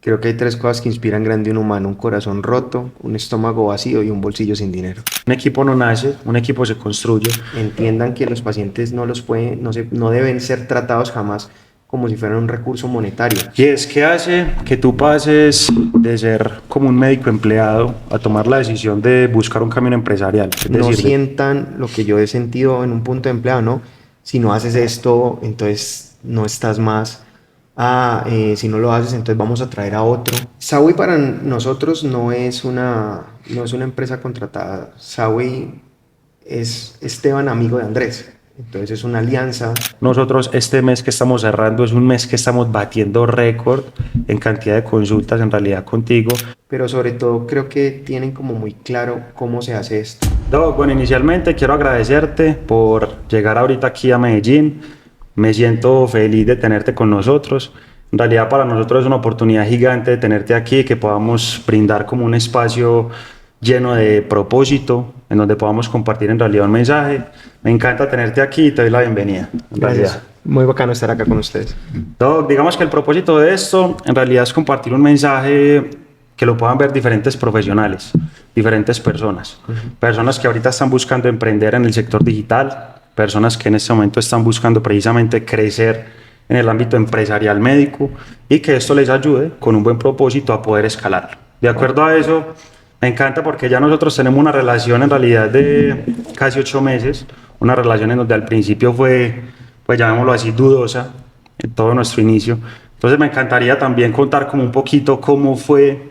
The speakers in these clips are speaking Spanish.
Creo que hay tres cosas que inspiran grande a un humano: un corazón roto, un estómago vacío y un bolsillo sin dinero. Un equipo no nace, un equipo se construye. Entiendan que los pacientes no deben ser tratados jamás como si fueran un recurso monetario. Y es que hace que tú pases de ser como un médico empleado a tomar la decisión de buscar un camino empresarial. Es No decir, sientan lo que yo he sentido en un punto de empleado, ¿no? Si no haces esto, entonces no estás más. Si no lo haces, entonces vamos a traer a otro. Sawi para nosotros no es una empresa contratada. Sawi es Esteban, amigo de Andrés. Entonces es una alianza. nosotros este mes que estamos cerrando es un mes que estamos batiendo récord en cantidad de consultas en realidad contigo. Pero sobre todo creo que tienen como muy claro cómo se hace esto. Doc, bueno, inicialmente quiero agradecerte por llegar ahorita aquí a Medellín. Me siento feliz de tenerte con nosotros. En realidad para nosotros es una oportunidad gigante de tenerte aquí, que podamos brindar como un espacio lleno de propósito, en donde podamos compartir en realidad un mensaje. Me encanta tenerte aquí y te doy la bienvenida, en Gracias. realidad. Muy bacano estar acá con ustedes. Doc, digamos que el propósito de esto en realidad es compartir un mensaje que lo puedan ver diferentes profesionales, diferentes personas, personas que ahorita están buscando emprender en el sector digital, personas que en este momento están buscando precisamente crecer en el ámbito empresarial médico y que esto les ayude con un buen propósito a poder escalarlo. De acuerdo a eso, me encanta porque ya nosotros tenemos una relación en realidad de casi 8 meses, una relación en donde al principio fue, pues llamémoslo así, dudosa en todo nuestro inicio. Entonces me encantaría también contar como un poquito cómo fue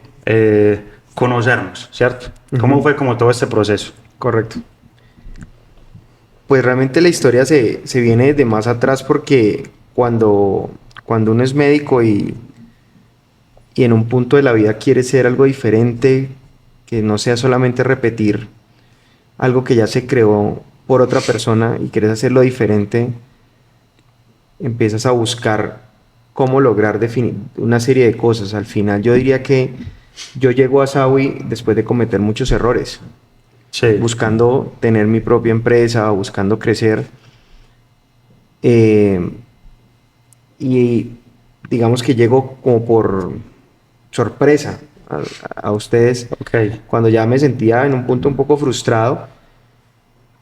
conocernos, ¿cierto? ¿Cómo fue como todo este proceso? Correcto. Pues realmente la historia se viene de más atrás porque cuando uno es médico y en un punto de la vida quiere ser algo diferente, que no sea solamente repetir algo que ya se creó por otra persona y quieres hacerlo diferente, empiezas a buscar cómo lograr definir una serie de cosas. Al final yo diría que yo llego a Sawi después de cometer muchos errores, Sí, buscando tener mi propia empresa, buscando crecer. eh, y digamos que llego como por sorpresa a ustedes ok. cuando ya me sentía en un punto un poco frustrado,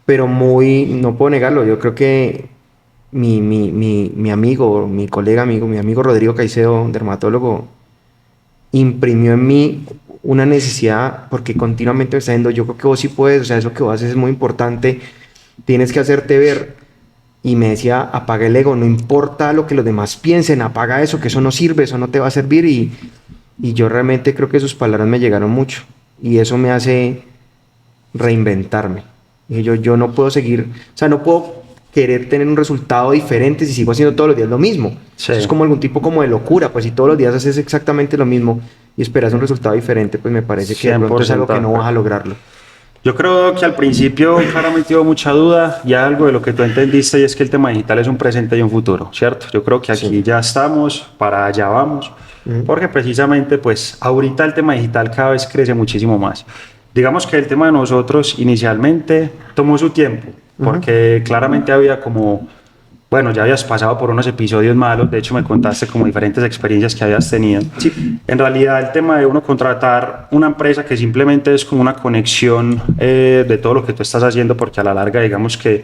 pero no puedo negarlo, yo creo que mi amigo, mi colega amigo, mi amigo Rodrigo Caicedo, dermatólogo, imprimió en mí una necesidad porque continuamente me está diciendo: yo creo que vos sí puedes, o sea, eso que vos haces es muy importante, tienes que hacerte ver. Y me decía: apaga el ego, no importa lo que los demás piensen, apaga eso, que eso no sirve, eso no te va a servir. Y yo realmente creo que sus palabras me llegaron mucho y eso me hace reinventarme. Y yo no puedo seguir, o sea, no puedo querer tener un resultado diferente si sigo haciendo todos los días lo mismo. Sí, Eso es como algún tipo como de locura, pues si todos los días haces exactamente lo mismo y esperas un resultado diferente, pues me parece que de pronto es algo 100% que de no vas a acuerdo. lograrlo. Yo creo que al principio claramente hubo mucha duda y algo de lo que tú entendiste y es que el tema digital es un presente y un futuro, ¿cierto? Yo creo que Sí. aquí ya estamos, para allá vamos, Ujú. porque precisamente pues ahorita el tema digital cada vez crece muchísimo más. Digamos que el tema de nosotros inicialmente tomó su tiempo, Ujú. porque claramente había como, bueno, ya habías pasado por unos episodios malos, de hecho me contaste como diferentes experiencias que habías tenido. Sí. En realidad el tema de uno contratar una empresa que simplemente es como una conexión de todo lo que tú estás haciendo, porque a la larga digamos que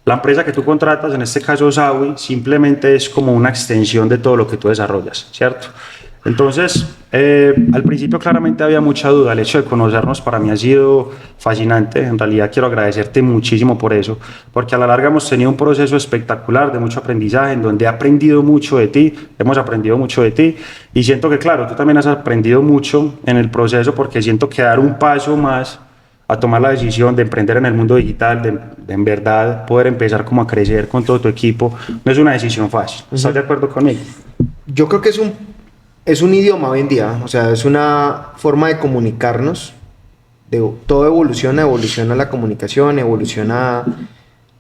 la empresa que tú contratas, en este caso Sawi, simplemente es como una extensión de todo lo que tú desarrollas, ¿cierto? Entonces, al principio claramente había mucha duda. El hecho de conocernos para mí ha sido fascinante. En realidad quiero agradecerte muchísimo por eso, porque a la larga hemos tenido un proceso espectacular de mucho aprendizaje, en donde he aprendido mucho de ti, hemos aprendido mucho de ti, y siento que, claro, tú también has aprendido mucho en el proceso, porque siento que dar un paso más a tomar la decisión de emprender en el mundo digital, de en verdad poder empezar como a crecer con todo tu equipo, no es una decisión fácil. ¿Estás de acuerdo conmigo? Yo creo que es un idioma hoy en día, o sea, es una forma de comunicarnos. Todo evoluciona la comunicación, evoluciona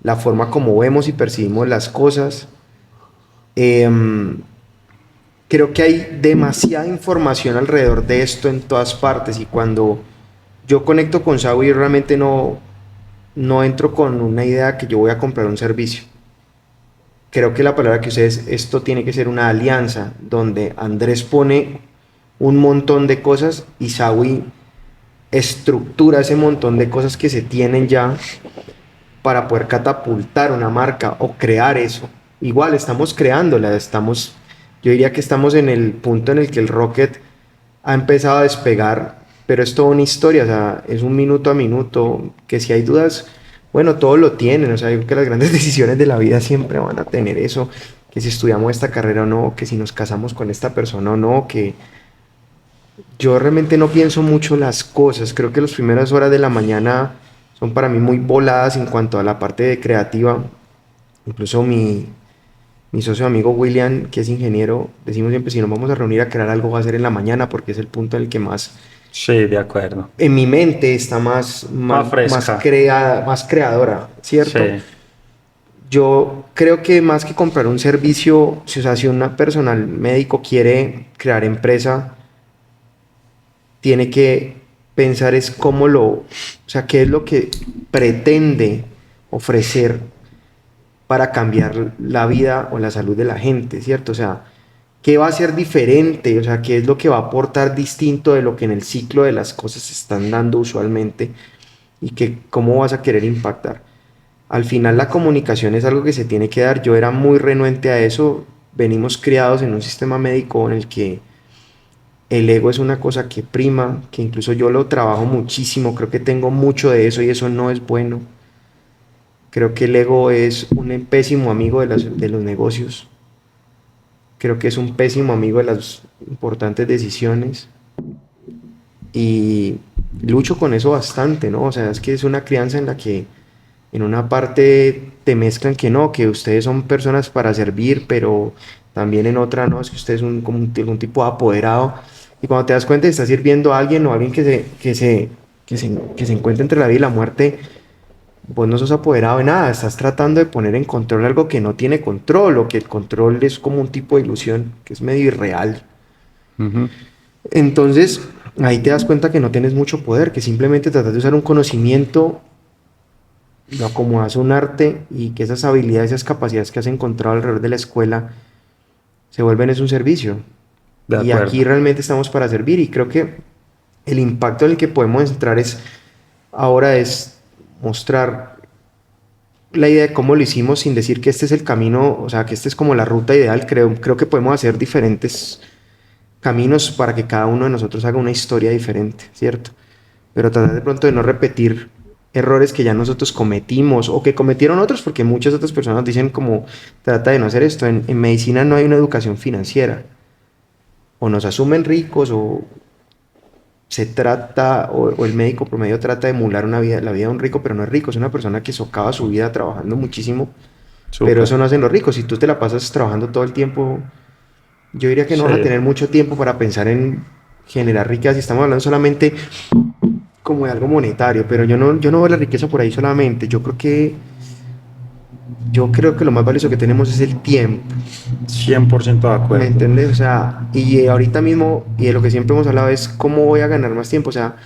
la forma como vemos y percibimos las cosas. Em, Creo que hay demasiada información alrededor de esto en todas partes y cuando yo conecto con Sawi realmente no entro con una idea que yo voy a comprar un servicio. Creo que la palabra que ustedes, esto tiene que ser una alianza donde Andrés pone un montón de cosas y Sawi estructura ese montón de cosas que se tienen ya para poder catapultar una marca o crear eso. Igual estamos creándola, yo diría que estamos en el punto en el que el Rocket ha empezado a despegar, pero es toda una historia, o sea, es un minuto a minuto, que si hay dudas, bueno, todos lo tienen, o sea, yo creo que las grandes decisiones de la vida siempre van a tener eso, que si estudiamos esta carrera o no, que si nos casamos con esta persona o no, que yo realmente no pienso mucho las cosas, creo que las primeras horas de la mañana son para mí muy voladas en cuanto a la parte de creativa, incluso mi socio amigo William, que es ingeniero, decimos siempre, si nos vamos a reunir a crear algo va a ser en la mañana porque es el punto en el que más, Sí, de acuerdo. en mi mente está Más fresca. más creadora, ¿cierto? Sí, Yo creo que más que comprar un servicio, si, o sea, si un personal médico quiere crear empresa, tiene que pensar es o sea, qué es lo que pretende ofrecer para cambiar la vida o la salud de la gente, ¿cierto? O sea, ¿qué va a ser diferente? O sea, ¿qué es lo que va a aportar distinto de lo que en el ciclo de las cosas se están dando usualmente y que cómo vas a querer impactar? Al final la comunicación es algo que se tiene que dar. Yo era muy renuente a eso. Venimos criados en un sistema médico en el que el ego es una cosa que prima, que incluso yo lo trabajo muchísimo, creo que tengo mucho de eso y eso no es bueno. Creo que el ego es un pésimo amigo de los negocios. Creo que es un pésimo amigo de las importantes decisiones y lucho con eso bastante, ¿no? O sea, es que es una crianza en la que en una parte te mezclan que no, que ustedes son personas para servir, pero también en otra no, es que usted es como un tipo de apoderado. Y cuando te das cuenta, estás sirviendo a alguien o a alguien que se encuentra entre la vida y la muerte, vos no sos apoderado de nada, estás tratando de poner en control algo que no tiene control, o que el control es como un tipo de ilusión, que es medio irreal. ujú, Entonces, ahí te das cuenta que no tienes mucho poder, que simplemente tratas de usar un conocimiento, lo acomodas a un arte y que esas habilidades, esas capacidades que has encontrado alrededor de la escuela se vuelven es un servicio. de Y aquí acuerdo. realmente estamos para servir y creo que el impacto en el que podemos entrar ahora es mostrar la idea de cómo lo hicimos sin decir que este es el camino, o sea, que este es como la ruta ideal. Creo que podemos hacer diferentes caminos para que cada uno de nosotros haga una historia diferente, ¿cierto? Pero tratar de pronto de no repetir errores que ya nosotros cometimos o que cometieron otros, porque muchas otras personas dicen como trata de no hacer esto. En medicina no hay una educación financiera. O nos asumen ricos o el médico promedio trata de emular la vida de un rico, pero no es rico, es una persona que socava su vida trabajando muchísimo, pero Súper. eso no hacen los ricos. Si tú te la pasas trabajando todo el tiempo, yo diría que no Sí. vas a tener mucho tiempo para pensar en generar riqueza. Si estamos hablando solamente como de algo monetario, pero yo no veo la riqueza por ahí solamente. Yo creo que lo más valioso que tenemos es el tiempo. 100% de ¿Me acuerdo. entiendes? O sea, y ahorita mismo, y de lo que siempre hemos hablado es cómo voy a ganar más tiempo. O sea,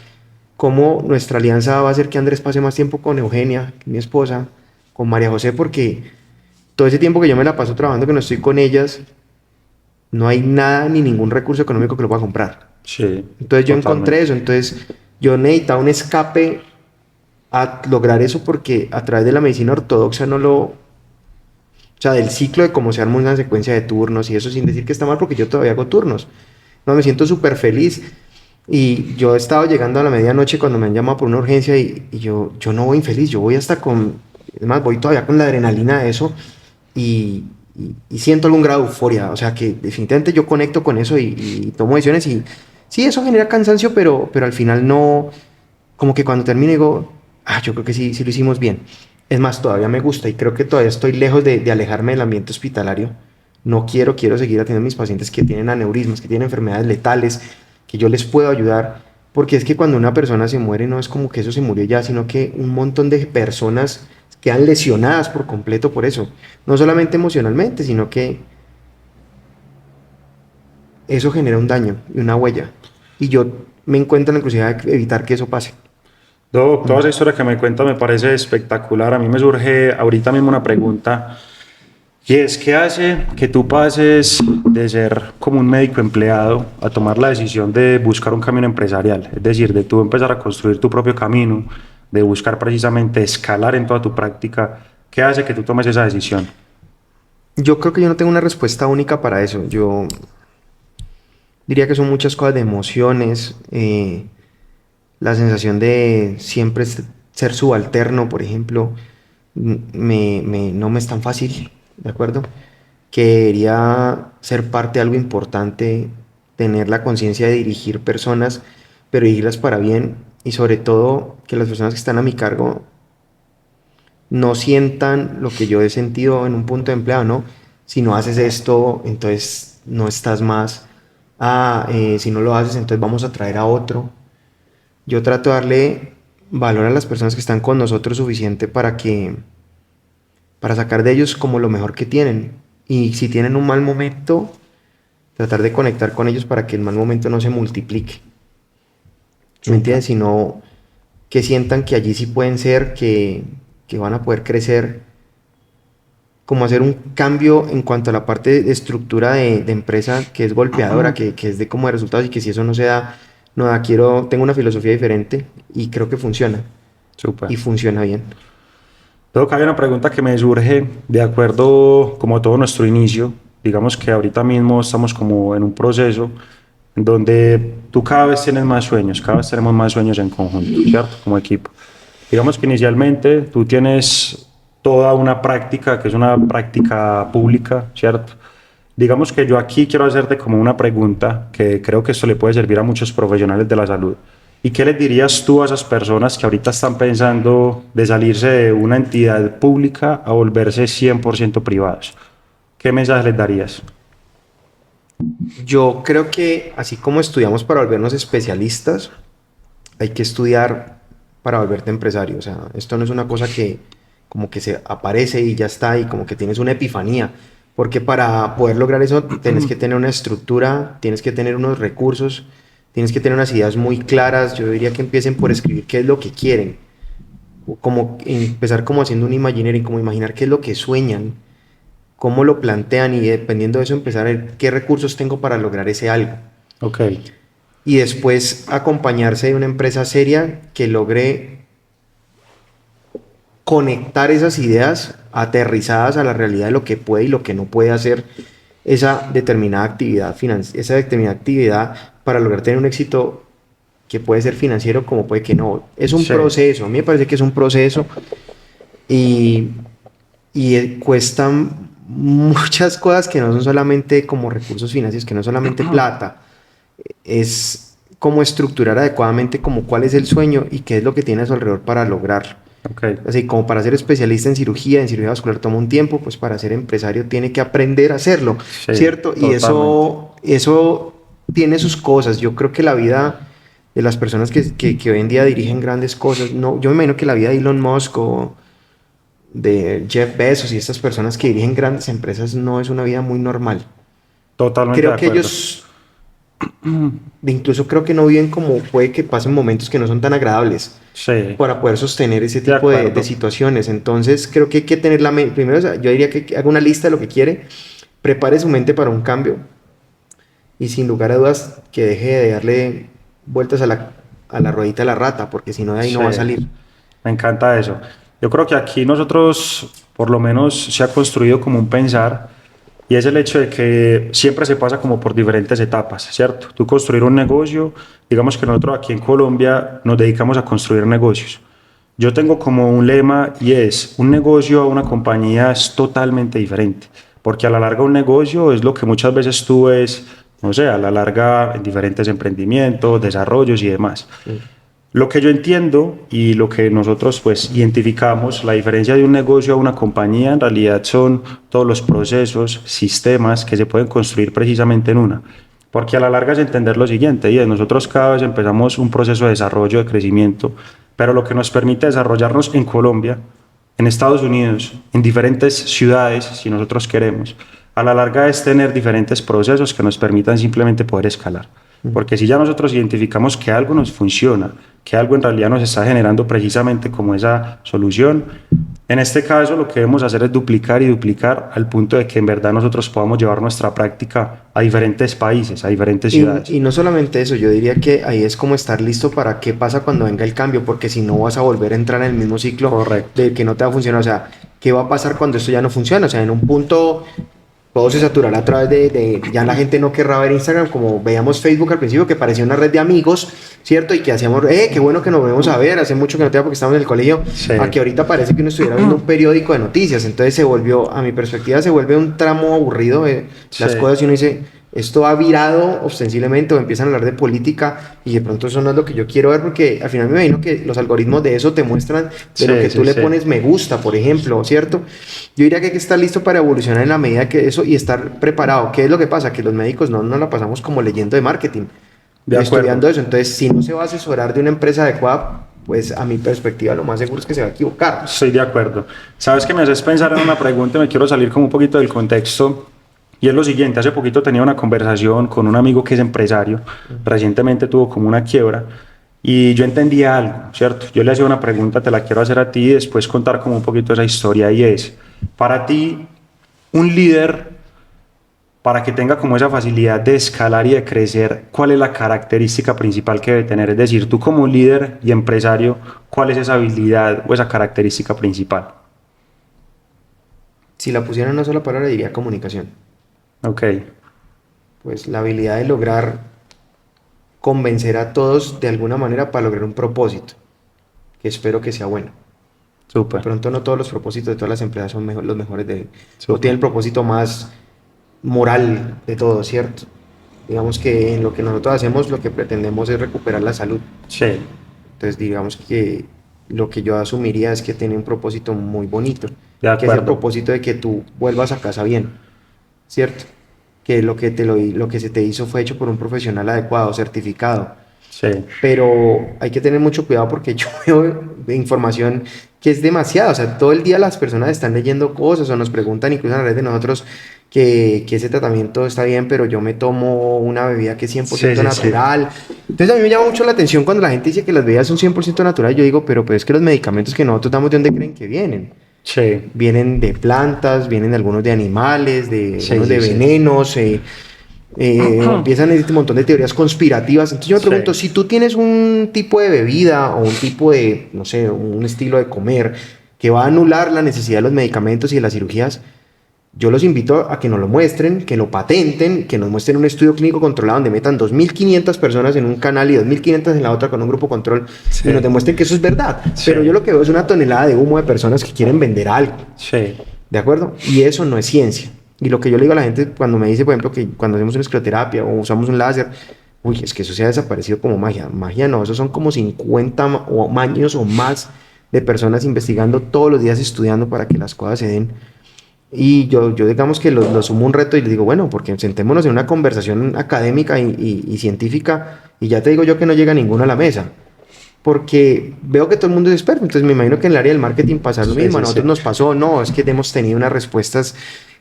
cómo nuestra alianza va a hacer que Andrés pase más tiempo con Eugenia, mi esposa, con María José, porque todo ese tiempo que yo me la paso trabajando, que no estoy con ellas, no hay nada ni ningún recurso económico que lo pueda comprar. Sí, Entonces yo encontré totalmente. eso, entonces yo necesitaba un escape a lograr eso porque a través de la medicina ortodoxa o sea, del ciclo de cómo se arma una secuencia de turnos y eso sin decir que está mal porque yo todavía hago turnos. No, me siento súper feliz y yo he estado llegando a la medianoche cuando me han llamado por una urgencia y yo no voy infeliz, yo voy hasta además voy todavía con la adrenalina de eso y siento algún grado de euforia, o sea que definitivamente yo conecto con eso y tomo decisiones y sí, eso genera cansancio, pero al final no, como que cuando termine digo, yo creo que sí, sí lo hicimos bien. Es más, todavía me gusta y creo que todavía estoy lejos de alejarme del ambiente hospitalario. No quiero seguir atendiendo a mis pacientes que tienen aneurismas, que tienen enfermedades letales, que yo les puedo ayudar, porque es que cuando una persona se muere no es como que eso se murió ya, sino que un montón de personas quedan lesionadas por completo por eso. No solamente emocionalmente, sino que eso genera un daño y una huella. Y yo me encuentro en la encrucijada de evitar que eso pase. Doc, toda esa Mm. historia que me cuenta me parece espectacular. A mí me surge ahorita mismo una pregunta Y es que hace que tú pases de ser como un médico empleado a tomar la decisión de buscar un camino empresarial, es decir, de tú empezar a construir tu propio camino, de buscar precisamente escalar en toda tu práctica. ¿Qué hace que tú tomes esa decisión? Yo creo que yo no tengo una respuesta única para eso. Yo diría que son muchas cosas de emociones, la sensación de siempre ser subalterno, por ejemplo, no me es tan fácil, ¿de acuerdo? Quería ser parte de algo importante, tener la conciencia de dirigir personas, pero dirigirlas para bien y sobre todo que las personas que están a mi cargo no sientan lo que yo he sentido en un punto de empleado, ¿no? Si no haces esto, entonces no estás más. Si no lo haces, entonces vamos a traer a otro. Yo trato de darle valor a las personas que están con nosotros suficiente para sacar de ellos como lo mejor que tienen. Y si tienen un mal momento, tratar de conectar con ellos para que el mal momento no se multiplique. ¿Me Súper. entiendes? Sino que sientan que allí sí pueden ser, que van a poder crecer, como hacer un cambio en cuanto a la parte de estructura de empresa que es golpeadora, que es de como de resultados y que si eso no se da, no da, tengo una filosofía diferente y creo que funciona Súper. y funciona bien. Tengo que hay una pregunta que me surge de acuerdo como todo nuestro inicio. Digamos que ahorita mismo estamos como en un proceso en donde tú cada vez tienes más sueños, cada vez tenemos más sueños en conjunto, ¿cierto? Como equipo. Digamos que inicialmente tú tienes toda una práctica que es una práctica pública, ¿cierto? Digamos que yo aquí quiero hacerte como una pregunta que creo que esto le puede servir a muchos profesionales de la salud. ¿Y qué les dirías tú a esas personas que ahorita están pensando de salirse de una entidad pública a volverse 100% privados? ¿Qué mensaje les darías? Yo creo que así como estudiamos para volvernos especialistas, hay que estudiar para volverte empresario. O sea, esto no es una cosa que como que se aparece y ya está y como que tienes una epifanía. Porque para poder lograr eso tienes que tener una estructura, tienes que tener unos recursos, tienes que tener unas ideas muy claras. Yo diría que empiecen por escribir qué es lo que quieren. O como empezar como haciendo un imaginary, como imaginar qué es lo que sueñan, cómo lo plantean y dependiendo de eso empezar a ver qué recursos tengo para lograr ese algo. Ok, Y después acompañarse de una empresa seria que logre conectar esas ideas aterrizadas a la realidad de lo que puede y lo que no puede hacer esa determinada actividad esa determinada actividad para lograr tener un éxito que puede ser financiero como puede que no. Es un sí, proceso, a mí me parece que es un proceso y, cuestan muchas cosas que no son solamente como recursos financieros, que no es solamente plata, es cómo estructurar adecuadamente como cuál es el sueño y qué es lo que tiene a su alrededor para lograrlo. ok, Así como para ser especialista en cirugía vascular toma un tiempo, pues para ser empresario tiene que aprender a hacerlo, sí, ¿cierto? Y totalmente. eso tiene sus cosas. Yo creo que la vida de las personas que hoy en día dirigen grandes cosas, no, yo me imagino que la vida de Elon Musk o de Jeff Bezos y estas personas que dirigen grandes empresas no es una vida muy normal. Totalmente de Creo que acuerdo. ellos, incluso creo que no viven como puede que pasen momentos que no son tan agradables Sí, para poder sostener ese de tipo de acuerdo. situaciones. Entonces, creo que hay que tener la mente, primero, o sea, yo diría que haga una lista de lo que quiere, prepare su mente para un cambio y sin lugar a dudas que deje de darle vueltas a la ruedita de la rata, porque si no de ahí no Sí, va a salir. me encanta eso. Yo creo que aquí nosotros, por lo menos, se ha construido como un pensar y es el hecho de que siempre se pasa como por diferentes etapas, ¿cierto? Tú construir un negocio, digamos que nosotros aquí en Colombia nos dedicamos a construir negocios. Yo tengo como un lema y es, un negocio a una compañía es totalmente diferente, porque a la larga un negocio es lo que muchas veces tú ves, no sé, a la larga en diferentes emprendimientos, desarrollos y demás. Sí. Lo que yo entiendo y lo que nosotros pues identificamos, la diferencia de un negocio a una compañía en realidad son todos los procesos, sistemas que se pueden construir precisamente en una. Porque a la larga es entender lo siguiente, y es nosotros cada vez empezamos un proceso de desarrollo, de crecimiento, pero lo que nos permite desarrollarnos en Colombia, en Estados Unidos, en diferentes ciudades, si nosotros queremos, a la larga es tener diferentes procesos que nos permitan simplemente poder escalar. Porque si ya nosotros identificamos que algo nos funciona, que algo en realidad nos está generando precisamente como esa solución, En este caso, lo que debemos hacer es duplicar y duplicar al punto de que en verdad nosotros podamos llevar nuestra práctica a diferentes países, a diferentes ciudades. Y no solamente eso, yo diría que ahí es como estar listo para qué pasa cuando venga el cambio, porque si no vas a volver a entrar en el mismo ciclo Correcto. de que no te va a funcionar. O sea, ¿qué va a pasar cuando esto ya no funciona? O sea, en un punto todo se saturará a través ya la gente no querrá ver Instagram como veíamos Facebook al principio, que parecía una red de amigos, ¿cierto? Y que hacíamos, qué bueno que nos vemos a ver, hace mucho que no te veo porque estamos en el colegio, Sí. a que ahorita parece que uno estuviera viendo un periódico de noticias. Entonces se volvió, a mi perspectiva, se vuelve un tramo aburrido de las Sí. cosas y uno dice, esto ha virado ostensiblemente o empiezan a hablar de política y de pronto eso no es lo que yo quiero ver, porque al final me imagino que los algoritmos de eso te muestran de lo que tú le pones me gusta, por ejemplo, ¿cierto? Yo diría que hay que estar listo para evolucionar en la medida que eso y estar preparado. ¿Qué es lo que pasa? Que los médicos no la pasamos como leyendo de marketing, estudiando eso. Entonces, si no se va a asesorar de una empresa adecuada, pues a mi perspectiva lo más seguro es que se va a equivocar. Estoy de acuerdo. Sabes que me haces pensar en una pregunta, me quiero salir como un poquito del contexto. Y es lo siguiente, hace poquito tenía una conversación con un amigo que es empresario, recientemente tuvo como una quiebra y yo entendía algo, ¿cierto? Yo le hacía una pregunta, te la quiero hacer a ti y después contar como un poquito esa historia y es, para ti, un líder, para que tenga como esa facilidad de escalar y de crecer, ¿cuál es la característica principal que debe tener? Es decir, tú como líder y empresario, ¿cuál es esa habilidad o esa característica principal? Si la pusiera en una sola palabra, diría comunicación. Ok, Pues la habilidad de lograr convencer a todos de alguna manera para lograr un propósito, que espero que sea bueno. De súper, pronto no todos los propósitos de todas las empresas son los mejores o súper. tienen el propósito más moral de todo, ¿cierto? Digamos que en lo que nosotros hacemos lo que pretendemos es recuperar la salud. Sí, Entonces digamos que lo que yo asumiría es que tiene un propósito muy bonito, de que es el acuerdo. propósito de que tú vuelvas a casa bien, ¿cierto? Que lo que se te hizo fue hecho por un profesional adecuado, certificado. Sí, Pero hay que tener mucho cuidado porque yo veo de información que es demasiada. O sea, todo el día las personas están leyendo cosas o nos preguntan incluso en la red de nosotros que ese tratamiento está bien, pero yo me tomo una bebida que es 100% sí, sí, sí. natural. Entonces a mí me llama mucho la atención cuando la gente dice que las bebidas son 100% naturales. Yo digo, pero pues es que los medicamentos que nosotros damos, ¿de dónde creen que vienen? Sí, Vienen de plantas, vienen de algunos de animales, de sí, algunos de sí, sí. venenos, empiezan este montón de teorías conspirativas. Entonces yo me pregunto, Sí. si tú tienes un tipo de bebida o un tipo de, no sé, un estilo de comer que va a anular la necesidad de los medicamentos y de las cirugías, yo los invito a que nos lo muestren, que lo patenten, que nos muestren un estudio clínico controlado donde metan 2.500 personas en un canal y 2.500 en la otra con un grupo control Sí. y nos demuestren que eso es verdad. Sí. Pero yo lo que veo es una tonelada de humo de personas que quieren vender algo. Sí, ¿De acuerdo? Y eso no es ciencia. Y lo que yo le digo a la gente cuando me dice, por ejemplo, que cuando hacemos una escleroterapia o usamos un láser, uy, es que eso se ha desaparecido como magia. Magia no, eso son como 50 años o más de personas investigando todos los días, estudiando para que las cosas se den. Y yo digamos que lo sumo un reto y le digo, bueno, porque sentémonos en una conversación académica y científica y ya te digo yo que no llega ninguno a la mesa. Porque veo que todo el mundo es experto, entonces me imagino que en el área del marketing pasa lo sí, mismo, a sí, nosotros sí. nos pasó, no, es que hemos tenido unas respuestas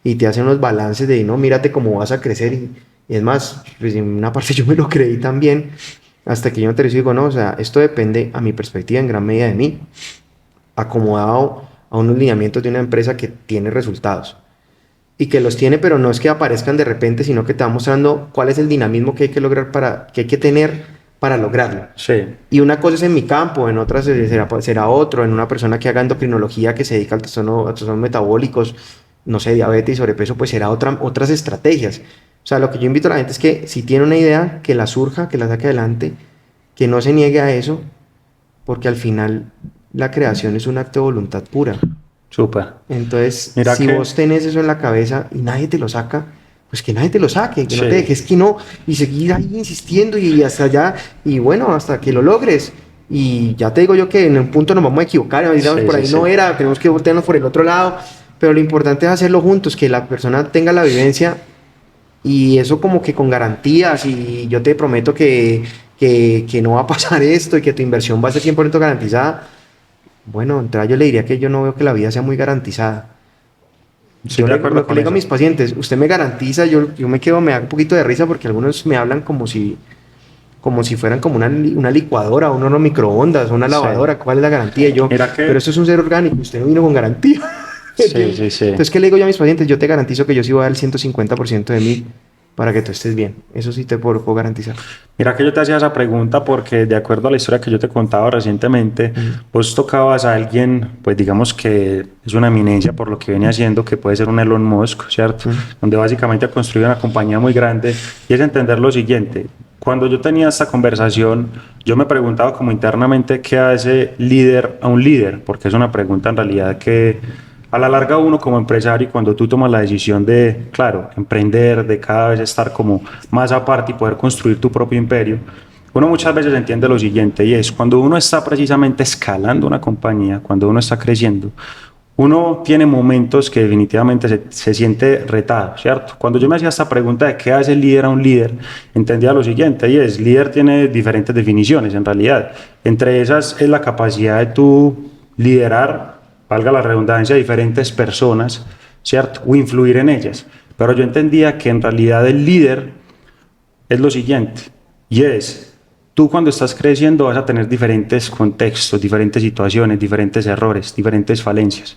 y te hacen unos balances de, no, mírate cómo vas a crecer y es más, pues en una parte yo me lo creí también, hasta que yo te digo, no, o sea, esto depende a mi perspectiva en gran medida de mí, acomodado a unos lineamientos de una empresa que tiene resultados y que los tiene, pero no es que aparezcan de repente, sino que te va mostrando cuál es el dinamismo que hay que lograr que hay que tener para lograrlo. Sí, Y una cosa es en mi campo, en otra será otro, en una persona que haga endocrinología, que se dedica al trastorno, a trastornos metabólicos, no sé, diabetes y sobrepeso, pues será otras estrategias. O sea, lo que yo invito a la gente es que si tiene una idea, que la surja, que la saque adelante, que no se niegue a eso, porque al final la creación es un acto de voluntad pura. súper. Entonces, Mira si que, vos tenés eso en la cabeza y nadie te lo saca, pues que nadie te lo saque, que no sí, te dejes que no, y seguir ahí insistiendo y hasta allá, y bueno, hasta que lo logres. Y ya te digo yo que en un punto nos vamos a equivocar, digamos, sí, por sí, ahí sí. no era, tenemos que voltearnos por el otro lado, pero lo importante es hacerlo juntos, que la persona tenga la vivencia y eso como que con garantías y yo te prometo que no va a pasar esto y que tu inversión va a ser 100% garantizada. Bueno, entonces yo le diría que yo no veo que la vida sea muy garantizada. Estoy de acuerdo Lo que con le digo a eso. mis pacientes, usted me garantiza, yo me quedo, me da un poquito de risa porque algunos me hablan como si fueran como una licuadora, un horno microondas, una Sí. lavadora, ¿cuál es la garantía? Y yo, Mira que... pero esto es un ser orgánico, usted no vino con garantía. Sí, sí, sí. Entonces, ¿qué le digo yo a mis pacientes? Yo te garantizo que yo sí voy a dar el 150% de mí para que tú estés bien. Eso sí te puedo garantizar. Mira que yo te hacía esa pregunta porque de acuerdo a la historia que yo te contaba recientemente, vos tocabas a alguien, pues digamos que es una eminencia por lo que viene haciendo, que puede ser un Elon Musk, ¿cierto? Donde básicamente ha construido una compañía muy grande y es entender lo siguiente. Cuando yo tenía esta conversación, yo me preguntaba como internamente qué hace líder a un líder, porque es una pregunta en realidad que a la larga uno como empresario, cuando tú tomas la decisión de, claro, emprender, de cada vez estar como más aparte y poder construir tu propio imperio, uno muchas veces entiende lo siguiente y es cuando uno está precisamente escalando una compañía, cuando uno está creciendo, uno tiene momentos que definitivamente se siente retado, ¿cierto? Cuando yo me hacía esta pregunta de qué hace el líder a un líder, entendía lo siguiente, y es, líder tiene diferentes definiciones en realidad. Entre esas es la capacidad de tú liderar, valga la redundancia, diferentes personas, ¿cierto? O influir en ellas. Pero yo entendía que en realidad el líder es lo siguiente, y es, tú cuando estás creciendo vas a tener diferentes contextos, diferentes situaciones, diferentes errores, diferentes falencias.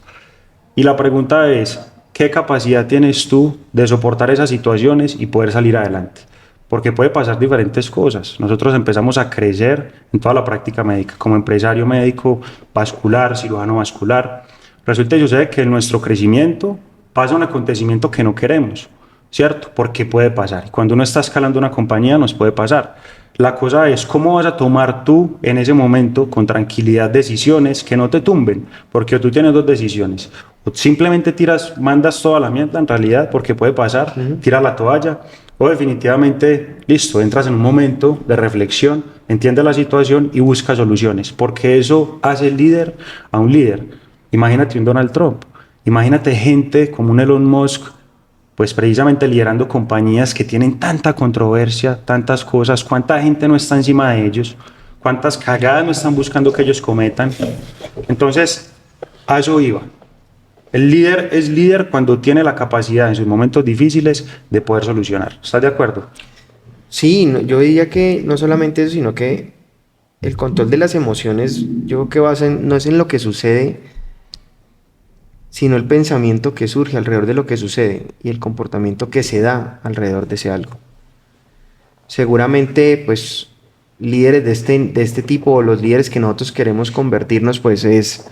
Y la pregunta es, ¿qué capacidad tienes tú de soportar esas situaciones y poder salir adelante? Porque puede pasar diferentes cosas. Nosotros empezamos a crecer en toda la práctica médica, como empresario médico vascular, cirujano vascular. Resulta y sucede que en nuestro crecimiento pasa un acontecimiento que no queremos, ¿cierto? Porque puede pasar. Y cuando uno está escalando una compañía, nos puede pasar. La cosa es cómo vas a tomar tú en ese momento con tranquilidad decisiones que no te tumben, porque tú tienes dos decisiones. O simplemente tiras, mandas toda la mierda en realidad, porque puede pasar, tiras la toalla, o definitivamente, listo, entras en un momento de reflexión, entiendes la situación y buscas soluciones, porque eso hace el líder a un líder. Imagínate un Donald Trump, imagínate gente como un Elon Musk, pues precisamente liderando compañías que tienen tanta controversia, tantas cosas, cuánta gente no está encima de ellos, cuántas cagadas no están buscando que ellos cometan. Entonces, a eso iba. El líder es líder cuando tiene la capacidad en sus momentos difíciles de poder solucionar. ¿Estás de acuerdo? Sí, yo diría que no solamente eso, sino que el control de las emociones, yo creo que no es en lo que sucede, sino el pensamiento que surge alrededor de lo que sucede y el comportamiento que se da alrededor de ese algo. Seguramente, pues, líderes de este tipo, o los líderes que nosotros queremos convertirnos, pues es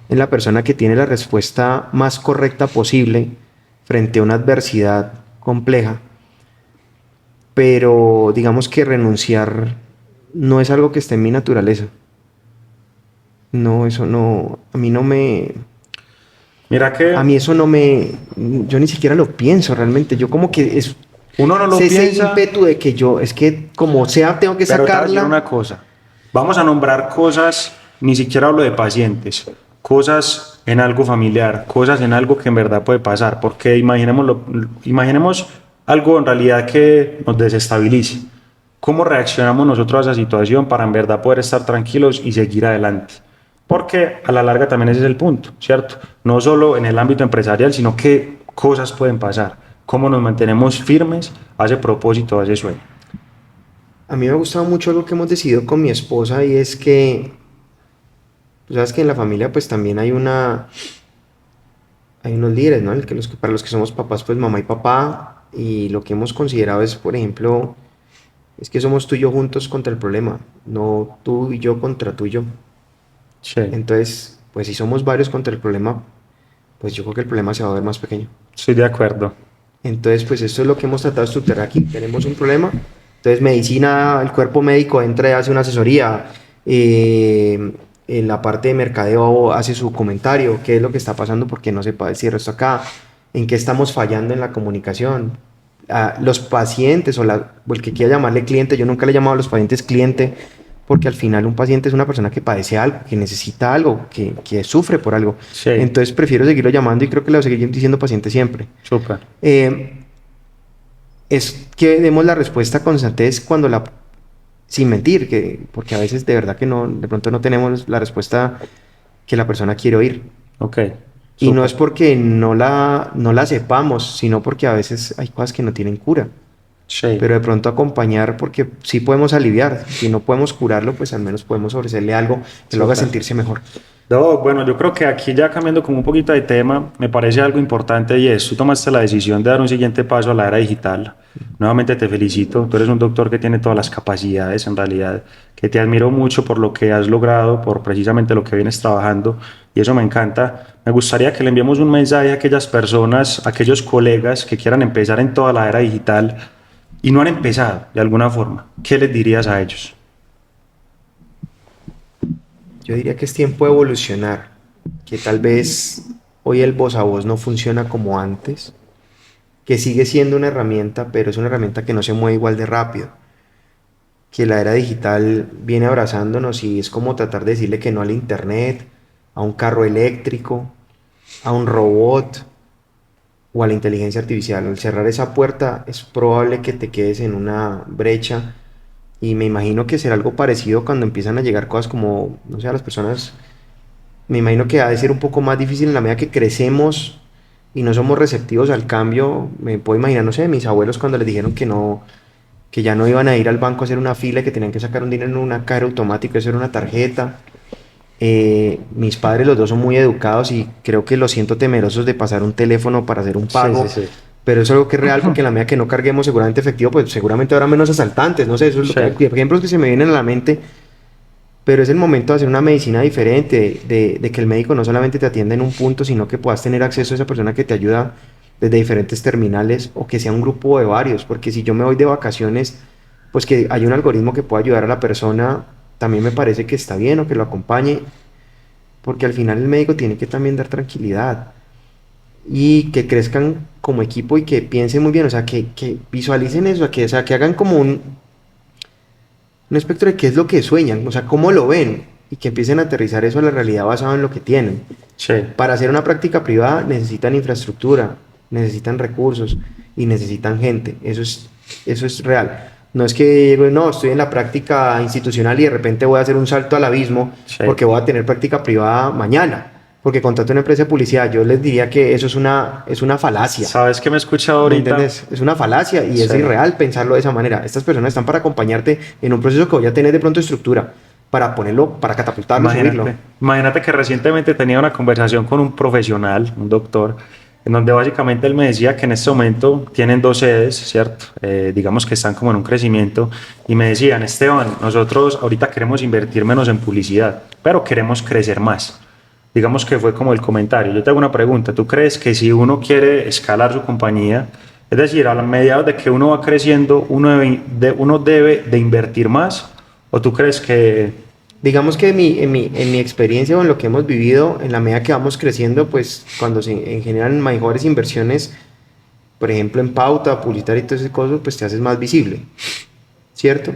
en la persona que tiene la respuesta más correcta posible frente a una adversidad compleja. Pero digamos que renunciar no es algo que esté en mi naturaleza. No, eso no, a mí no me, Mira a que mí eso no me, yo ni siquiera lo pienso realmente. Yo como que es uno no lo ese piensa, ímpetu de que yo, es que como sea, tengo que pero te voy a decir una sacarla. cosa. Vamos a nombrar cosas, ni siquiera hablo de pacientes, cosas en algo familiar, cosas en algo que en verdad puede pasar, porque imaginemos algo en realidad que nos desestabilice. ¿Cómo reaccionamos nosotros a esa situación para en verdad poder estar tranquilos y seguir adelante? Porque a la larga también ese es el punto, ¿cierto? No solo en el ámbito empresarial, sino que cosas pueden pasar. ¿Cómo nos mantenemos firmes a ese propósito, a ese sueño? A mí me ha gustado mucho algo que hemos decidido con mi esposa y es que, tú sabes que en la familia pues también hay unos líderes, ¿no? Para los que somos papás, pues mamá y papá, y lo que hemos considerado es, por ejemplo, es que somos tú y yo juntos contra el problema, no tú y yo contra tú y yo. Sí, Entonces, pues si somos varios contra el problema, pues yo creo que el problema se va a ver más pequeño. estoy de acuerdo. Entonces, pues esto es lo que hemos tratado de estructurar aquí. Tenemos un problema, entonces medicina, el cuerpo médico entra y hace una asesoría, en la parte de mercadeo hace su comentario, qué es lo que está pasando, porque no se puede decir esto acá, en qué estamos fallando en la comunicación. Los pacientes o el que quiera llamarle cliente, yo nunca le he llamado a los pacientes cliente, porque al final un paciente es una persona que padece algo, que necesita algo, que sufre por algo. Sí, Entonces prefiero seguirlo llamando y creo que le voy a seguir diciendo paciente siempre. súper. Eh, es que demos la respuesta con sensatez sin mentir, porque a veces de verdad que no, de pronto no tenemos la respuesta que la persona quiere oír. Ok, Y no es súper. porque no la sepamos, sino porque a veces hay cosas que no tienen cura. Sí. pero de pronto acompañar porque sí podemos aliviar. Si no podemos curarlo, pues al menos podemos ofrecerle algo que lo haga Súper. sentirse mejor. No, bueno, yo creo que aquí ya cambiando como un poquito de tema, me parece algo importante y es, tú tomaste la decisión de dar un siguiente paso a la era digital. Nuevamente te felicito, tú eres un doctor que tiene todas las capacidades en realidad, que te admiro mucho por lo que has logrado, por precisamente lo que vienes trabajando y eso me encanta. Me gustaría que le enviemos un mensaje a aquellas personas, a aquellos colegas que quieran empezar en toda la era digital y no han empezado de alguna forma. ¿Qué les dirías a ellos? Yo diría que es tiempo de evolucionar, que tal vez hoy el voz a voz no funciona como antes, que sigue siendo una herramienta, pero es una herramienta que no se mueve igual de rápido, que la era digital viene abrazándonos y es como tratar de decirle que no al internet, a un carro eléctrico, a un robot o a la inteligencia artificial. Al cerrar esa puerta es probable que te quedes en una brecha y me imagino que será algo parecido cuando empiezan a llegar cosas como, no sé, a las personas, me imagino que ha de ser un poco más difícil en la medida que crecemos y no somos receptivos al cambio. Me puedo imaginar, no sé, mis abuelos cuando les dijeron que no, que ya no iban a ir al banco a hacer una fila y que tenían que sacar un dinero en una cajera automática, eso era una tarjeta. Mis padres los dos son muy educados y creo que los siento temerosos de pasar un teléfono para hacer un Sí, sí, pago, sí. pero es algo que es real porque en la medida que no carguemos seguramente efectivo, pues seguramente habrá menos asaltantes, no sé, eso es lo Sí. que, ejemplos que se me vienen a la mente, pero es el momento de hacer una medicina diferente, de que el médico no solamente te atienda en un punto, sino que puedas tener acceso a esa persona que te ayuda desde diferentes terminales o que sea un grupo de varios, porque si yo me voy de vacaciones, pues que hay un algoritmo que pueda ayudar a la persona, también me parece que está bien o que lo acompañe, porque al final el médico tiene que también dar tranquilidad y que crezcan como equipo y que piensen muy bien, o sea, que visualicen eso, que, o sea, que hagan como un espectro de qué es lo que sueñan, o sea, cómo lo ven y que empiecen a aterrizar eso a la realidad basado en lo que tienen. Sí. Para hacer una práctica privada necesitan infraestructura, necesitan recursos y necesitan gente, eso es real. No es que no, estoy en la práctica institucional y de repente voy a hacer un salto al abismo Sí. porque voy a tener práctica privada mañana, porque contrato una empresa de publicidad. Yo les diría que eso es una falacia. ¿Sabes qué me he escuchado ¿Me ahorita? entiendes? Es una falacia y es Sí. irreal pensarlo de esa manera. Estas personas están para acompañarte en un proceso que voy a tener de pronto estructura, para ponerlo, para catapultarlo, subirlo. Imagínate que recientemente tenía una conversación con un profesional, un doctor, en donde básicamente él me decía que en este momento tienen dos sedes, ¿cierto? Digamos que están como en un crecimiento y me decían, Esteban, nosotros ahorita queremos invertir menos en publicidad, pero queremos crecer más. Digamos que fue como el comentario. Yo te hago una pregunta, ¿tú crees que si uno quiere escalar su compañía, es decir, a la medida de que uno va creciendo, uno debe de invertir más? ¿O tú crees que Digamos que en mi experiencia o en lo que hemos vivido, en la medida que vamos creciendo, pues cuando se generan mejores inversiones, por ejemplo en pauta, publicitaria y todas esas cosas, pues te haces más visible, ¿cierto?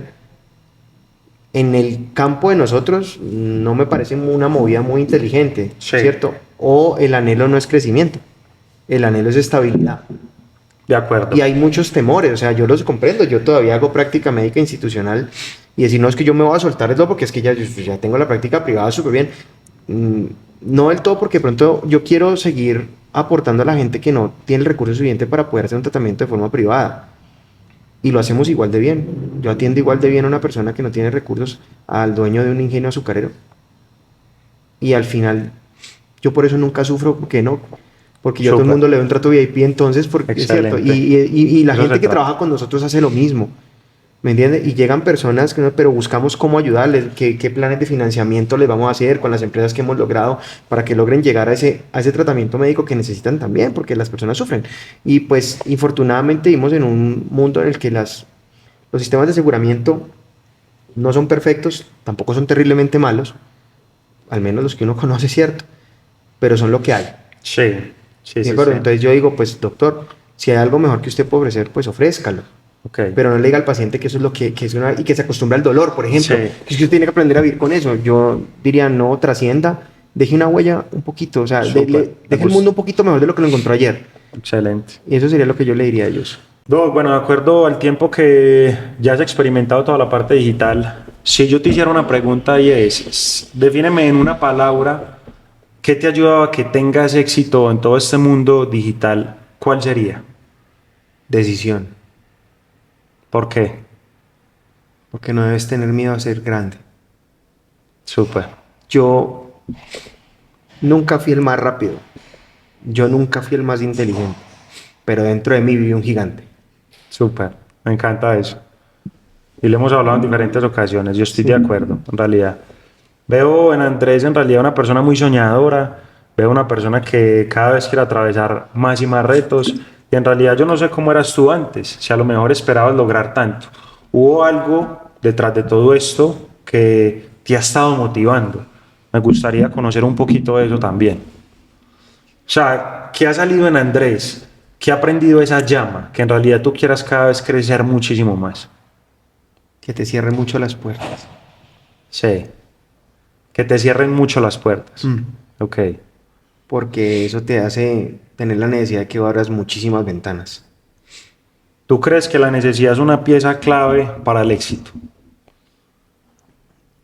En el campo de nosotros no me parece una movida muy inteligente, sí, ¿cierto? O el anhelo no es crecimiento, el anhelo es estabilidad. de acuerdo? Y hay muchos temores, o sea, yo los comprendo, yo todavía hago práctica médica institucional y decir, no es que yo me voy a soltar eso porque es que ya tengo la práctica privada súper bien. No del todo porque de pronto yo quiero seguir aportando a la gente que no tiene el recurso suficiente para poder hacer un tratamiento de forma privada. Y lo hacemos igual de bien. Yo atiendo igual de bien a una persona que no tiene recursos al dueño de un ingenio azucarero. Y al final, yo por eso nunca sufro, porque no, porque yo a todo el Súper, mundo le doy un trato VIP, entonces, porque es cierto, excelente. y la Eso se gente que trata. trabaja con nosotros hace lo mismo, ¿me entiendes? Y llegan personas, pero buscamos cómo ayudarles, qué planes de financiamiento les vamos a hacer con las empresas que hemos logrado para que logren llegar a ese tratamiento médico que necesitan también, porque las personas sufren. Y pues, infortunadamente, vivimos en un mundo en el que los sistemas de aseguramiento no son perfectos, tampoco son terriblemente malos, al menos los que uno conoce, ¿cierto? Pero son lo que hay. Sí, sí, ¿De sí, acuerdo? sí. Entonces yo digo, pues doctor, si hay algo mejor que usted puede ofrecer, pues ofrézcalo. Ok. Pero no le diga al paciente que eso es lo que es una, y que se acostumbra al dolor, por ejemplo. Sí, Que es que usted tiene que aprender a vivir con eso. Yo diría, no trascienda, deje una huella un poquito, o sea, súper. Me deje el gusta. mundo un poquito mejor de lo que lo encontró ayer. Excelente. Y eso sería lo que yo le diría a ellos. No, bueno, de acuerdo al tiempo que ya has experimentado toda la parte digital, si yo te hiciera una pregunta y es, defíneme en una palabra, ¿qué te ha ayudado a que tengas éxito en todo este mundo digital? ¿Cuál sería? Decisión. ¿Por qué? porque no debes tener miedo a ser grande. Súper. Yo nunca fui el más rápido, yo nunca fui el más inteligente, pero dentro de mí vive un gigante. Súper, me encanta eso. Y lo hemos hablado en diferentes ocasiones, yo estoy de Sí. acuerdo, en realidad. Veo en Andrés en realidad una persona muy soñadora, veo una persona que cada vez quiere atravesar más y más retos, y en realidad yo no sé cómo eras tú antes, si a lo mejor esperabas lograr tanto. ¿Hubo algo detrás de todo esto que te ha estado motivando? Me gustaría conocer un poquito de eso también. O sea, ¿qué ha salido en Andrés? ¿Qué ha aprendido esa llama? Que en realidad tú quieras cada vez crecer muchísimo más. Que te cierren mucho las puertas. Sí, que te cierren mucho las puertas. Mm. Ok. Porque eso te hace tener la necesidad de que abras muchísimas ventanas. ¿Tú crees que la necesidad es una pieza clave para el éxito?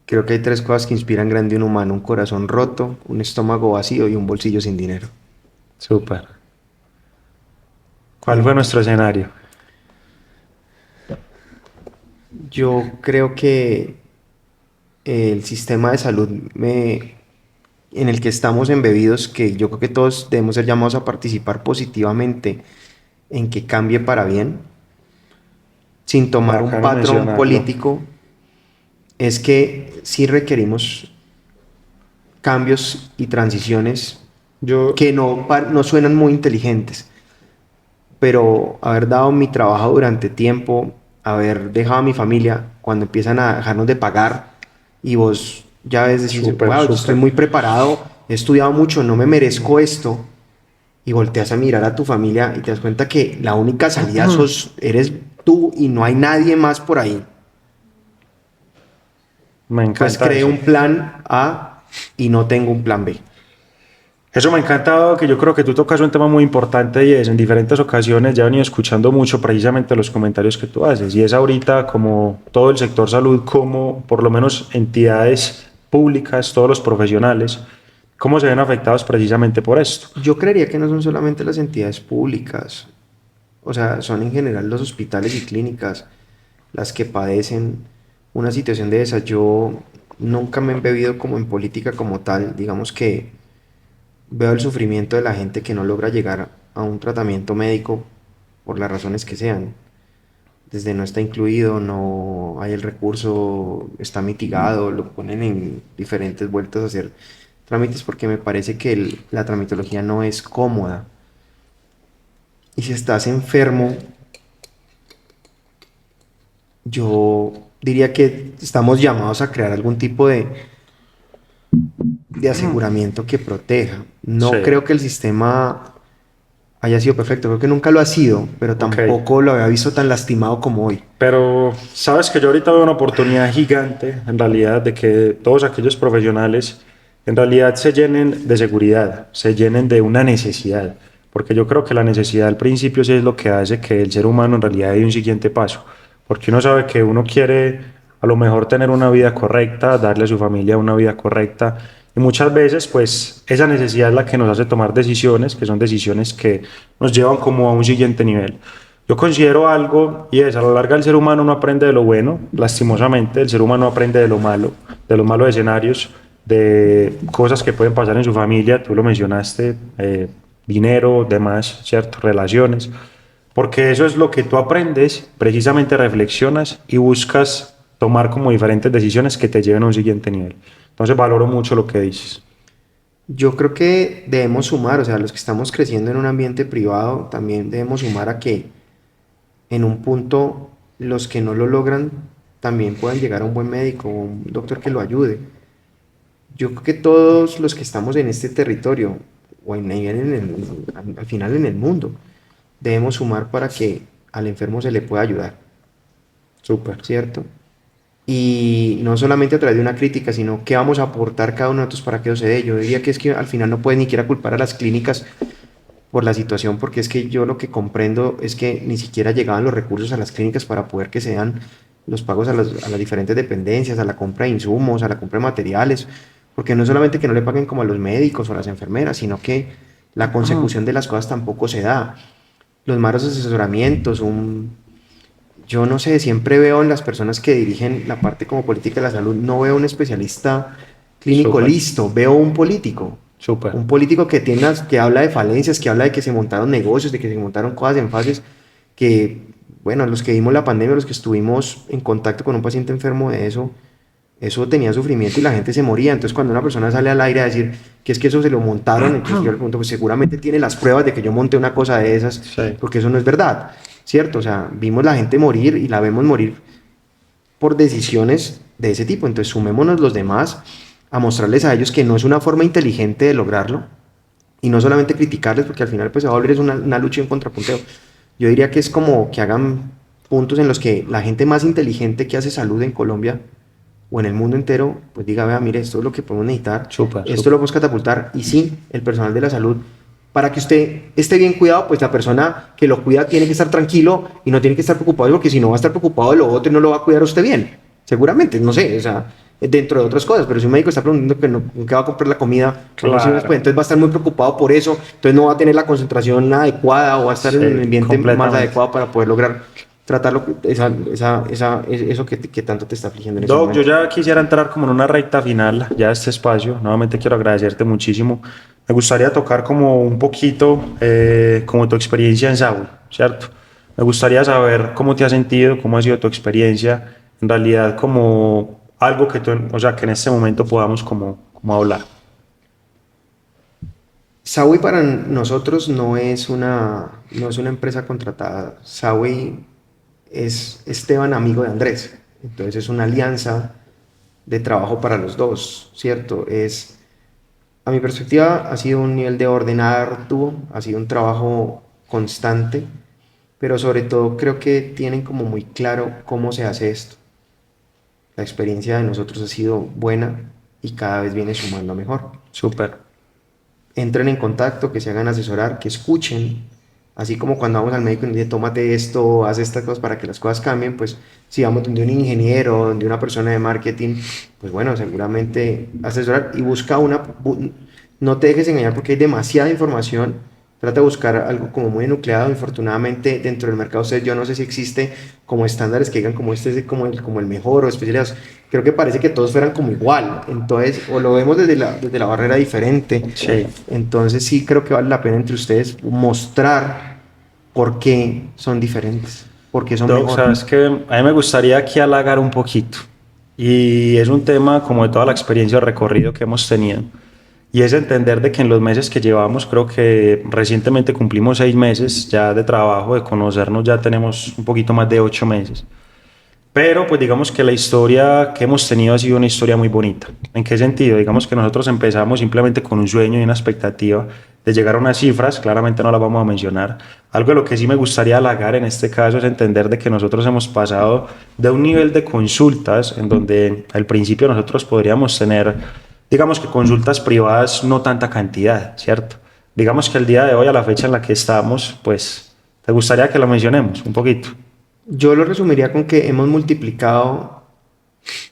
Creo que hay tres cosas que inspiran grande a un humano: un corazón roto, un estómago vacío y un bolsillo sin dinero. Súper. ¿Cuál fue Eh, nuestro escenario? yo creo que el sistema de salud en el que estamos embebidos, que yo creo que todos debemos ser llamados a participar positivamente en que cambie para bien, sin tomar un Bacano patrón mencionarlo. político, es que sí requerimos cambios y transiciones Yo, que no suenan muy inteligentes, pero haber dado mi trabajo durante tiempo, haber dejado a mi familia cuando empiezan a dejarnos de pagar y vos ya ves decís, súper, wow, yo estoy súper. muy preparado, he estudiado mucho, no me merezco esto, y volteas a mirar a tu familia y te das cuenta que la única salida eres tú y no hay nadie más por ahí, Me pues encanta creé eso. un plan A y no tengo un plan B. Eso me ha encantado, que yo creo que tú tocas un tema muy importante y es en diferentes ocasiones, ya he venido escuchando mucho precisamente los comentarios que tú haces y es ahorita como todo el sector salud, como por lo menos entidades públicas, todos los profesionales, cómo se ven afectados precisamente por esto. Yo creería que no son solamente las entidades públicas, o sea, son en general los hospitales y clínicas las que padecen una situación de esa. Yo nunca me he embebido como en política como tal, digamos que veo el sufrimiento de la gente que no logra llegar a un tratamiento médico por las razones que sean. Desde no está incluido, no hay el recurso, está mitigado, lo ponen en diferentes vueltas a hacer trámites porque me parece que la tramitología no es cómoda. Y si estás enfermo, yo diría que estamos llamados a crear algún tipo de aseguramiento que proteja. No Sí, creo que el sistema haya sido perfecto, creo que nunca lo ha sido, pero ok. tampoco lo había visto tan lastimado como hoy. Pero sabes que yo ahorita veo una oportunidad gigante, en realidad, de que todos aquellos profesionales en realidad se llenen de seguridad, se llenen de una necesidad, porque yo creo que la necesidad al principio sí es lo que hace que el ser humano en realidad dé un siguiente paso, porque uno sabe que uno quiere a lo mejor tener una vida correcta, darle a su familia una vida correcta, y muchas veces pues esa necesidad es la que nos hace tomar decisiones, que son decisiones que nos llevan como a un siguiente nivel. Yo considero algo y es, a la larga el ser humano no aprende de lo bueno, lastimosamente, el ser humano aprende de los malos escenarios, de cosas que pueden pasar en su familia, tú lo mencionaste, dinero, demás, ¿cierto? Relaciones, porque eso es lo que tú aprendes, precisamente reflexionas y buscas tomar como diferentes decisiones que te lleven a un siguiente nivel. Entonces valoro mucho lo que dices. Yo creo que debemos sumar, o sea, los que estamos creciendo en un ambiente privado, también debemos sumar a que en un punto los que no lo logran también puedan llegar a un buen médico o un doctor que lo ayude. Yo creo que todos los que estamos en este territorio, o al final en el mundo, debemos sumar para que al enfermo se le pueda ayudar, Súper. ¿cierto? Y no solamente a través de una crítica, sino qué vamos a aportar cada uno de nosotros para que eso se dé. Yo diría que es que al final no puedes ni siquiera culpar a las clínicas por la situación, porque es que yo lo que comprendo es que ni siquiera llegaban los recursos a las clínicas para poder que sean los pagos a las diferentes dependencias, a la compra de insumos, a la compra de materiales, porque no es solamente que no le paguen como a los médicos o a las enfermeras, sino que la consecución de las cosas tampoco se da. Los malos asesoramientos, yo no sé, siempre veo en las personas que dirigen la parte como política de la salud, no veo un especialista clínico Súper, listo, veo súper. un político que tiene, que habla de falencias, que habla de que se montaron negocios, de que se montaron cosas en fases que, bueno, los que vimos la pandemia, los que estuvimos en contacto con un paciente enfermo de eso tenía sufrimiento y la gente se moría. Entonces, cuando una persona sale al aire a decir que es que eso se lo montaron, entonces yo le pregunto, pues seguramente tiene las pruebas de que yo monté una cosa de esas, Sí. porque eso no es verdad, ¿cierto? O sea, vimos la gente morir y la vemos morir por decisiones de ese tipo. Entonces, sumémonos los demás a mostrarles a ellos que no es una forma inteligente de lograrlo y no solamente criticarles, porque al final pues se va a volver es una lucha y un contrapunteo. Yo diría que es como que hagan puntos en los que la gente más inteligente que hace salud en Colombia o en el mundo entero, pues diga, vea, mire, esto es lo que podemos necesitar, Súper, esto lo súper. podemos catapultar, y sí, el personal de la salud, para que usted esté bien cuidado, pues la persona que lo cuida tiene que estar tranquilo y no tiene que estar preocupado, porque si no va a estar preocupado de lo otro y no lo va a cuidar usted bien, seguramente, no sé, o sea, dentro de otras cosas, pero si un médico está preguntando que, no, que va a comprar la comida, pues, Claro, entonces va a estar muy preocupado por eso, entonces no va a tener la concentración adecuada o va a estar en el sí, ambiente más completamente. adecuado para poder lograr tratarlo, eso que tanto te está afligiendo en ese Doc, yo momento. ya quisiera entrar como en una recta final ya de este espacio. Nuevamente quiero agradecerte muchísimo. Me gustaría tocar como un poquito como tu experiencia en Sawi, ¿cierto? Me gustaría saber cómo te has sentido, cómo ha sido tu experiencia, en realidad como algo que tú, o sea, que en este momento podamos como hablar. Sawi para nosotros no es una empresa contratada. Sawi es Esteban amigo de Andrés. Entonces es una alianza de trabajo para los dos, ¿cierto? A mi perspectiva, ha sido un nivel de orden arduo, ha sido un trabajo constante, pero sobre todo creo que tienen como muy claro cómo se hace esto. La experiencia de nosotros ha sido buena y cada vez viene sumando a mejor. Súper. Entren en contacto, que se hagan asesorar, que escuchen, así como cuando vamos al médico y nos dice, tómate esto, haz estas cosas para que las cosas cambien, pues si vamos donde un ingeniero, donde una persona de marketing, pues bueno, seguramente asesorar y busca no te dejes engañar porque hay demasiada información, trata de buscar algo como muy nucleado, infortunadamente dentro del mercado, usted, yo no sé si existe como estándares que digan como este es como el mejor o especialidades, creo que parece que todos fueran como igual, entonces, o lo vemos desde la barrera diferente, Sí. entonces sí creo que vale la pena entre ustedes mostrar por qué son diferentes, por qué son Doc, mejor. sabes que a mí me gustaría aquí halagar un poquito. Y es un tema como de toda la experiencia o recorrido que hemos tenido. Y es entender de que en los meses que llevamos, creo que recientemente cumplimos 6 meses ya de trabajo, de conocernos, ya tenemos un poquito más de 8 meses. Pero pues digamos que la historia que hemos tenido ha sido una historia muy bonita. ¿En qué sentido? Digamos que nosotros empezamos simplemente con un sueño y una expectativa de llegar a unas cifras, claramente no las vamos a mencionar. Algo de lo que sí me gustaría halagar en este caso es entender de que nosotros hemos pasado de un nivel de consultas en donde al principio nosotros podríamos tener, digamos que consultas privadas no tanta cantidad, ¿cierto? Digamos que el día de hoy, a la fecha en la que estamos, pues te gustaría que lo mencionemos un poquito. Yo lo resumiría con que hemos multiplicado,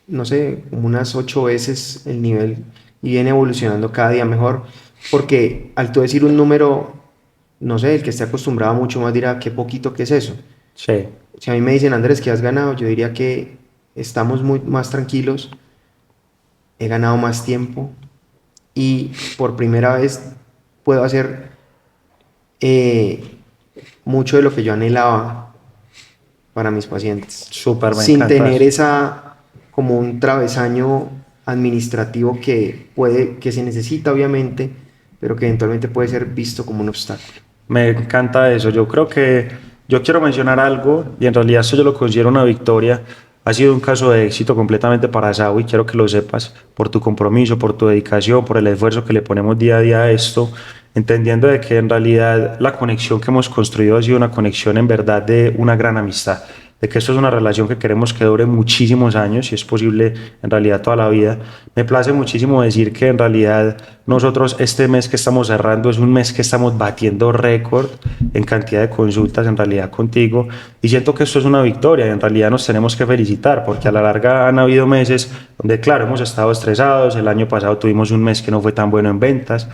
no sé, como unas 8 veces el nivel y viene evolucionando cada día mejor, porque al tú decir un número, no sé, el que esté acostumbrado mucho más dirá, qué poquito que es eso. Sí. Si a mí me dicen, Andrés, que has ganado, yo diría que estamos muy más tranquilos, he ganado más tiempo y por primera vez puedo hacer eh, mucho de lo que yo anhelaba para mis pacientes, Súper, me sin encanta tener eso. esa como un travesaño administrativo que se necesita obviamente, pero que eventualmente puede ser visto como un obstáculo. Me encanta eso. Yo creo que yo quiero mencionar algo y en realidad eso yo lo considero una victoria. Ha sido un caso de éxito completamente para Sawi, quiero que lo sepas, por tu compromiso, por tu dedicación, por el esfuerzo que le ponemos día a día a esto, entendiendo de que en realidad la conexión que hemos construido ha sido una conexión en verdad de una gran amistad, de que esto es una relación que queremos que dure muchísimos años, si es posible, en realidad toda la vida. Me place muchísimo decir que en realidad nosotros este mes que estamos cerrando es un mes que estamos batiendo récord en cantidad de consultas en realidad contigo y siento que esto es una victoria y en realidad nos tenemos que felicitar porque a la larga han habido meses donde claro hemos estado estresados, el año pasado tuvimos un mes que no fue tan bueno en ventas,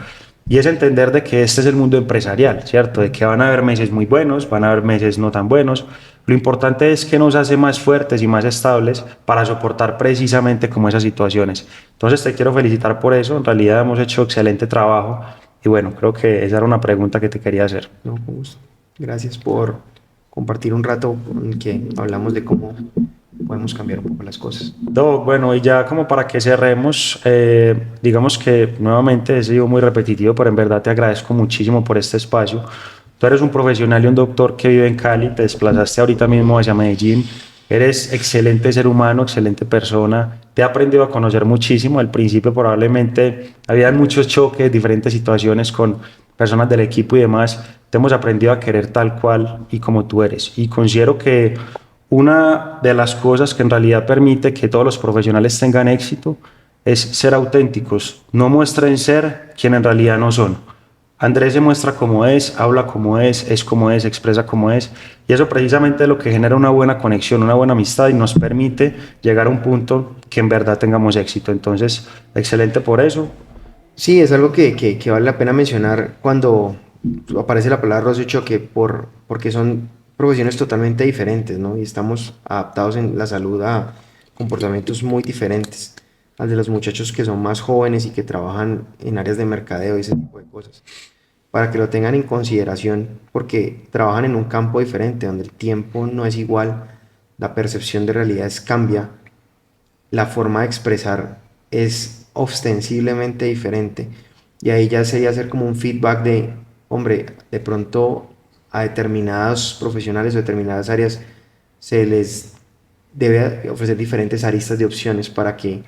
Y es entender de que este es el mundo empresarial, ¿cierto? De que van a haber meses muy buenos, van a haber meses no tan buenos. Lo importante es que nos hace más fuertes y más estables para soportar precisamente como esas situaciones. Entonces te quiero felicitar por eso, en realidad hemos hecho excelente trabajo y bueno, creo que esa era una pregunta que te quería hacer. No, con gusto. Gracias por compartir un rato en que hablamos de cómo podemos cambiar un poco las cosas. Doc, bueno, y ya como para que cerremos, digamos que nuevamente he sido muy repetitivo, pero en verdad te agradezco muchísimo por este espacio. Tú eres un profesional y un doctor que vive en Cali, te desplazaste ahorita mismo hacia Medellín, eres excelente ser humano, excelente persona, te he aprendido a conocer muchísimo. Al principio probablemente había muchos choques, diferentes situaciones con personas del equipo y demás. Te hemos aprendido a querer tal cual y como tú eres. Y considero que una de las cosas que en realidad permite que todos los profesionales tengan éxito es ser auténticos, no muestren ser quien en realidad no son. Andrés se muestra como es, habla como es como es, expresa como es, y eso precisamente es lo que genera una buena conexión, una buena amistad y nos permite llegar a un punto que en verdad tengamos éxito. Entonces, excelente por eso. Sí, es algo que vale la pena mencionar cuando aparece la palabra roce y choque, porque son profesiones totalmente diferentes, ¿no? Y estamos adaptados en la salud a comportamientos muy diferentes al de los muchachos que son más jóvenes y que trabajan en áreas de mercadeo y ese tipo de cosas. Para que lo tengan en consideración, porque trabajan en un campo diferente, donde el tiempo no es igual, la percepción de realidades cambia, la forma de expresar es ostensiblemente diferente. Y ahí ya sería hacer como un feedback de, hombre, de pronto a determinados profesionales o determinadas áreas se les debe ofrecer diferentes aristas de opciones para que haya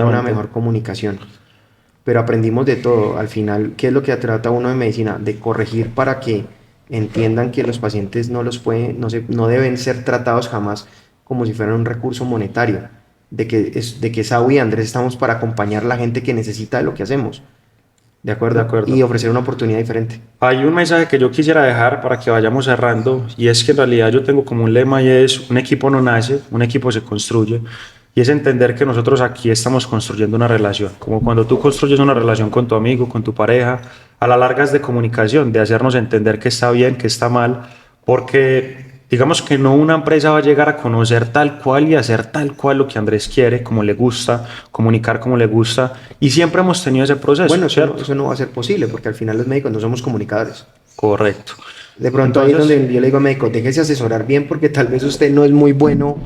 una Completamente. mejor comunicación. Pero aprendimos de todo. Al final, ¿qué es lo que trata uno de medicina? De corregir para que entiendan que los pacientes no los pueden, no deben ser tratados jamás como si fueran un recurso monetario. De que Sau y Andrés estamos para acompañar a la gente que necesita de lo que hacemos. ¿De De acuerdo? Y acuerdo. ofrecer una oportunidad diferente. Hay un mensaje que yo quisiera dejar para que vayamos cerrando y es que en realidad yo tengo como un lema y es un equipo no nace, un equipo se construye y es entender que nosotros aquí estamos construyendo una relación, como cuando tú construyes una relación con tu amigo, con tu pareja, a la larga es de comunicación, de hacernos entender que está bien, que está mal, porque digamos que no una empresa va a llegar a conocer tal cual y hacer tal cual lo que Andrés quiere, como le gusta, comunicar como le gusta y siempre hemos tenido ese proceso, Bueno, ¿cierto? eso no va a ser posible porque al final los médicos no somos comunicadores. Correcto. De pronto ahí es Entonces, donde yo le digo al médico, déjese asesorar bien porque tal vez usted no es muy bueno,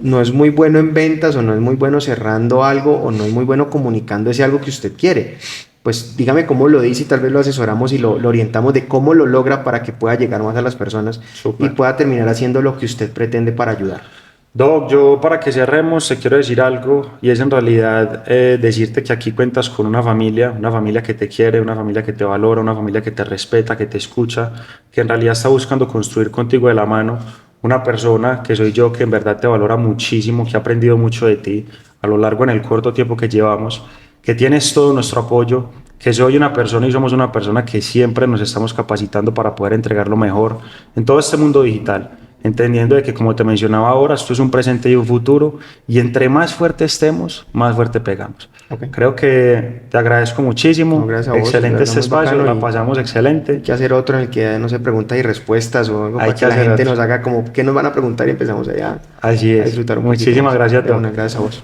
no es muy bueno en ventas o no es muy bueno cerrando algo o no es muy bueno comunicando ese algo que usted quiere. Pues dígame cómo lo dice y tal vez lo asesoramos y lo orientamos de cómo lo logra para que pueda llegar más a las personas y súper. pueda terminar haciendo lo que usted pretende para ayudar. Doc, yo para que cerremos te quiero decir algo y es en realidad decirte que aquí cuentas con una familia que te quiere, una familia que te valora, una familia que te respeta, que te escucha, que en realidad está buscando construir contigo de la mano una persona que soy yo, que en verdad te valora muchísimo, que ha aprendido mucho de ti a lo largo en el corto tiempo que llevamos, que tienes todo nuestro apoyo, que soy una persona y somos una persona que siempre nos estamos capacitando para poder entregar lo mejor en todo este mundo digital, entendiendo de que como te mencionaba ahora, esto es un presente y un futuro, y entre más fuerte estemos, más fuerte pegamos. Ok. Creo que te agradezco No, muchísimo, gracias a vos, de excelente verdad este muy espacio, bacano la y pasamos hay excelente, que hacer otro en el que no se preguntas y respuestas o algo hay para que que la hacer gente otro. nos haga como qué nos van a preguntar y empezamos allá Así a es, disfrutar un poquito muchísimas más. gracias, De una, Doc. gracias a vos.